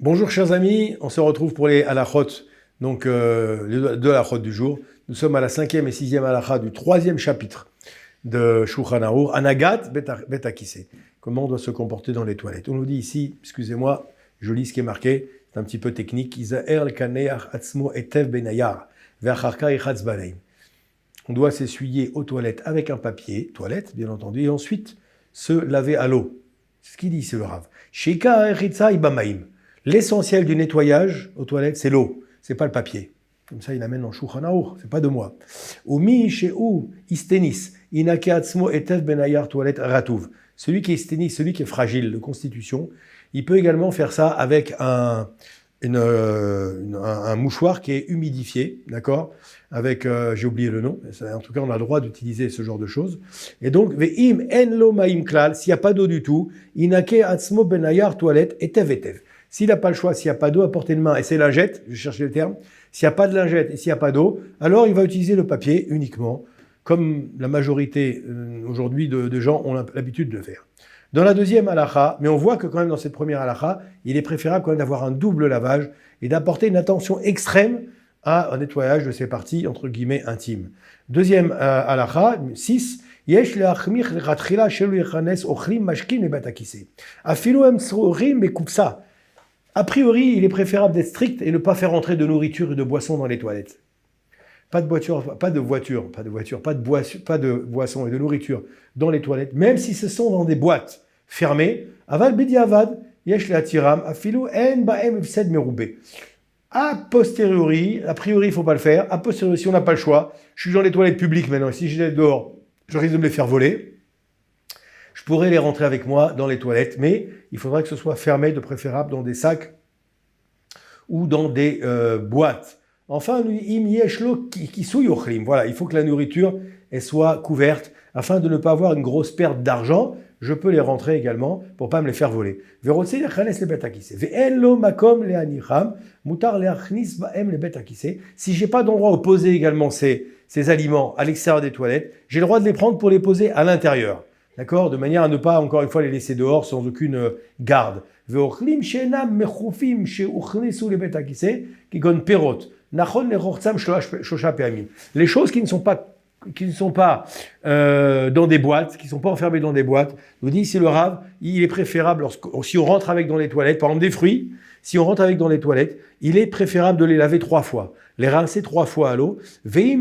Bonjour chers amis, on se retrouve pour les halachot, donc les deux halachot du jour. Nous sommes à la 5e et 6e halacha du 3e chapitre de Shulchan Aruch, Anagat Bet Hakiseh. Comment on doit se comporter dans les toilettes. On nous dit ici, excusez-moi, je lis ce qui est marqué, c'est un petit peu technique. Izaher l'kaneach atzmo etev benayar, ve'acharka ichatz baleim. On doit s'essuyer aux toilettes avec un papier, toilette bien entendu, et ensuite se laver à l'eau. C'est ce qu'il dit, c'est le Rav. Sheka echitza ibamaim. L'essentiel du nettoyage aux toilettes, c'est l'eau, c'est pas le papier. Comme ça, il amène dans Shulchan Aruch, c'est pas de moi. Umi sheu istenis inake atzmo etev benayar toilette ratuv. Celui qui est istenis, celui qui est fragile de constitution, il peut également faire ça avec un mouchoir qui est humidifié, d'accord, avec, j'ai oublié le nom, en tout cas on a le droit d'utiliser ce genre de choses. Et donc, ve'im en lo ma'im klal, s'il n'y a pas d'eau du tout, inake atzmo benayar toilette etev etev. S'il n'a pas le choix, s'il n'y a pas d'eau à portée de main, et c'est lingette, je cherchais le terme, s'il n'y a pas de lingette et s'il n'y a pas d'eau, alors il va utiliser le papier uniquement, comme la majorité aujourd'hui de gens ont l'habitude de le faire. Dans la deuxième halakha, mais on voit que quand même dans cette première halakha, il est préférable quand même d'avoir un double lavage et d'apporter une attention extrême à un nettoyage de ces parties, entre guillemets, intimes. Deuxième halakha, 6, Yesh le'achmich lechatchila shelu yechanes ochlim mashkin lebet hakiseh. Afilu hem tzrorim bekupsa. A priori, il est préférable d'être strict et ne pas faire entrer de nourriture et de boissons dans les toilettes. Pas de boissons et de nourriture dans les toilettes, même si ce sont dans des boîtes fermées. Aval bediavad, yesh le'atiram, afilu en ba'em ifsed meroubé. A priori, il ne faut pas le faire. A posteriori, si on n'a pas le choix, je suis dans les toilettes publiques maintenant, et si j'étais dehors, je risque de me les faire voler. Je pourrais les rentrer avec moi dans les toilettes, mais il faudrait que ce soit fermé, de préférable dans des sacs ou dans des boîtes. Enfin, voilà, il faut que la nourriture elle soit couverte afin de ne pas avoir une grosse perte d'argent. Je peux les rentrer également pour pas me les faire voler. Si j'ai pas d'endroit où poser également ces aliments à l'extérieur des toilettes, j'ai le droit de les prendre pour les poser à l'intérieur. D'accord? De manière à ne pas, encore une fois, les laisser dehors sans aucune garde. Les choses qui ne sont pas dans des boîtes, qui ne sont pas enfermées dans des boîtes, nous dit ici le Rav, il est préférable, si on rentre avec dans les toilettes, par exemple des fruits, si on rentre avec dans les toilettes, il est préférable de les laver 3 fois, les rincer 3 fois à l'eau. Mais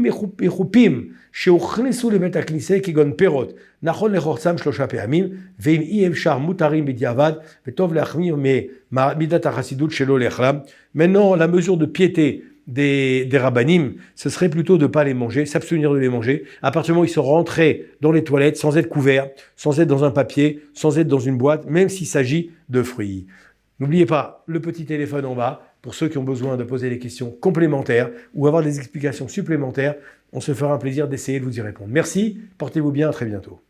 maintenant, la mesure de piété des rabbanim, ce serait plutôt de ne pas les manger, s'abstenir de les manger, à partir du moment où ils sont rentrés dans les toilettes sans être couverts, sans être dans un papier, sans être dans une boîte, même s'il s'agit de fruits. N'oubliez pas le petit téléphone en bas pour ceux qui ont besoin de poser des questions complémentaires ou avoir des explications supplémentaires. On se fera un plaisir d'essayer de vous y répondre. Merci, portez-vous bien, à très bientôt.